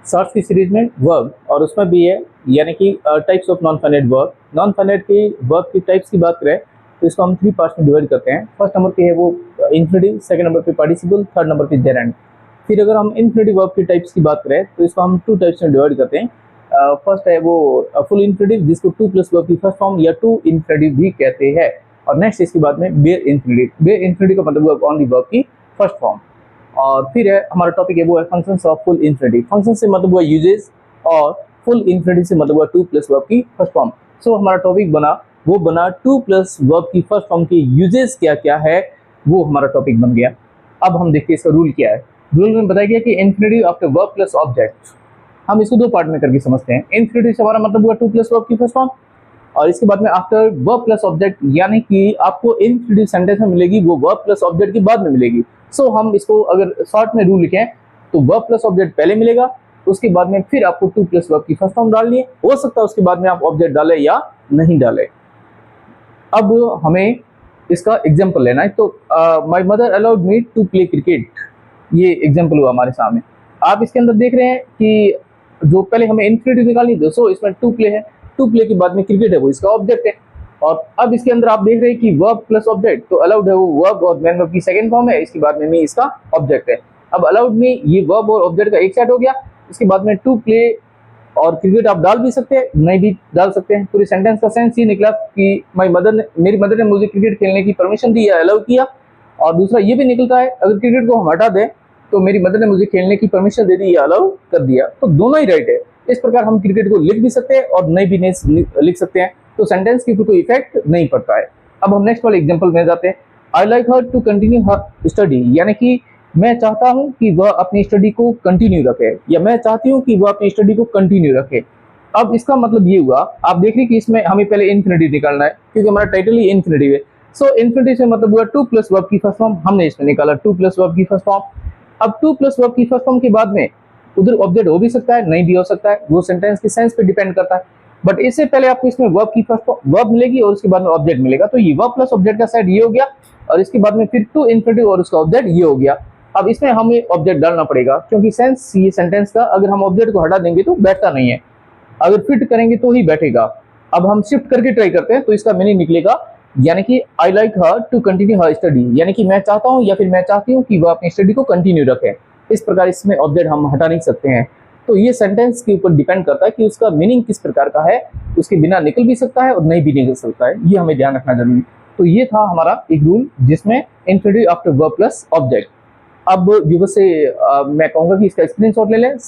Shorts की series में verb और उसमें भी है यानी कि types of non finite verb. Non finite की वर्ब की टाइप्स की बात करें तो इसको हम 3 पार्ट्स में डिवाइड करते हैं। फर्स्ट नंबर पे है वो इंफिनिटिव, सेकंड नंबर पे पार्टिसिपल, थर्ड नंबर पे देयर एंड। फिर अगर हम इंफिनिटिव वर्ब की टाइप्स की बात करें तो इसको हम 2 टाइप्स में डिवाइड करते हैं। फर्स्ट है वो फुल इंफिनिटिव जिसको 2 प्लस वर्ब की फर्स्ट फॉर्म या 2 इंफिनिटिव भी कहते हैं। और नेक्स्ट इसके बाद में बेयर इंफिनिटिव। बेयर इंफिनिटिव का मतलब ऑन दी वर्ब की फर्स्ट फॉर्म। और फिर है हमारा टॉपिक है वो है functions of full infinitive. Function से मतलब हुआ यूजेस और फुल इंफिनिटिव से मतलब हुआ 2 प्लस वर्ब की फर्स्ट फॉर्म। सो हमारा टॉपिक बना 2 प्लस वर्ब की फर्स्ट फॉर्म के यूजेस क्या क्या है, वो हमारा टॉपिक बन गया। अब हम देखते हैं इसका रूल क्या है। रूल में बताया गया कि infinitive after verb plus object. हम इसको 2 पार्ट में करके समझते हैं। इंफिनिटिव से हमारा मतलब हुआ 2 प्लस वर्ब की फर्स्ट फॉर्म, और इसके बाद में आफ्टर वर्ब प्लस ऑब्जेक्ट, यानी कि आपको इंफिनिटिव सेंटेंस में मिलेगी वो वर्ब प्लस ऑब्जेक्ट के बाद में मिलेगी। सो हम इसको अगर शॉर्ट में रूल लिखें तो वर्ब प्लस ऑब्जेक्ट पहले मिलेगा, उसके बाद में फिर आपको 2 प्लस वर्ब की फर्स्ट फॉर्म डालनी है। हो सकता है उसके बाद में आप ऑब्जेक्ट डालें या नहीं डालें। अब हमें इसका एग्जाम्पल लेना है। तो my mother allowed me to play cricket, ये एग्जाम्पल हुआ हमारे सामने। आप इसके अंदर देख रहे हैं कि जो पहले हमें इंफिनिटिव निकालनी थी, सो इसमें 2 प्ले है, 2 प्ले के बाद में क्रिकेट है वो इसका ऑब्जेक्ट है। और अब इसके अंदर आप देख रहे हैं कि वर्ब प्लस ऑब्जेक्ट, तो अलाउड है वो वर्ब और मैन वर्ब की सेकंड फॉर्म है, इसके बाद में मी इसका ऑब्जेक्ट है। अब अलाउड में ये वर्ब और ऑब्जेक्ट का एक सेट हो गया। इसके बाद में 2 प्ले और क्रिकेट आप डाल भी सकते हैं, नहीं भी डाल सकते हैं। पूरे सेंटेंस का सेंस ये निकला कि मेरी मदर ने मुझे क्रिकेट खेलने की परमिशन दी या अलाउ किया। और दूसरा ये भी निकलता है अगर क्रिकेट को हम हटा दें तो मेरी मदर ने मुझे खेलने की परमिशन दे दी या अलाउ कर दिया, तो दोनों ही राइट है। इस प्रकार हम क्रिकेट को लिख भी सकते हैं और नहीं भी नहीं लिख सकते हैं, तो सेंटेंस के ऊपर कोई इफेक्ट नहीं पड़ता है। अब हम नेक्स्ट वाले एग्जांपल में जाते हैं। I like her to continue her study, यानी कि मैं चाहता हूं कि वह अपनी स्टडी को कंटिन्यू रखे, या मैं चाहती हूं कि वह अपनी स्टडी को कंटिन्यू रखे। अब इसका मतलब ये हुआ, आप देख रहे हैं कि इसमें हमें पहले इंफिनिटिव निकालना है क्योंकि हमारा टाइटल ही इंफिनिटिव है। सो इंफिनिटिव से मतलब हुआ 2 प्लस वर्ब की फर्स्ट फॉर्म, हमने इसमें निकाला 2 प्लस वर्ब की फर्स्ट फॉर्म। अब 2 प्लस वर्ब की फर्स्ट फॉर्म के बाद में उधर ऑब्जेक्ट हो भी सकता है, नहीं भी हो सकता है, वो सेंटेंस के सेंस पे डिपेंड करता है। बट इससे पहले आपको इसमें वर्ब की फर्स्ट वर्ब मिलेगी और उसके बाद में ऑब्जेक्ट मिलेगा, तो ये वर्ब प्लस ऑब्जेक्ट का सेट ये हो गया। और इसके बाद में फिर 2 इंफिनिटिव और उसका ऑब्जेक्ट ये हो गया। अब इसमें हमें ऑब्जेक्ट डालना पड़ेगा क्योंकि सेंस ये सेंटेंस का अगर हम ऑब्जेक्ट को हटा देंगे तो बैठता नहीं है, अगर फिट करेंगे तो ही बैठेगा। अब हम शिफ्ट करके ट्राई करते हैं तो इसका मीनिंग निकलेगा, यानी कि I like her to continue her study, यानी कि मैं चाहता हूं या फिर मैं चाहती हूं कि वह अपनी स्टडी को कंटिन्यू रखे। इस प्रकार इसमें ऑब्जेक्ट हम हटा नहीं सकते हैं। तो ये सेंटेंस के ऊपर डिपेंड करता है कि उसका मीनिंग किस प्रकार का है, उसके बिना निकल भी सकता है और नहीं भी निकल सकता है, ये हमें ध्यान रखना जरूरी। तो ये था हमारा एक रूल जिसमें infinitive after verb plus object. अब व्यूअर्स से मैं कहूंगा कि इसका स्क्रीनशॉट ले लें,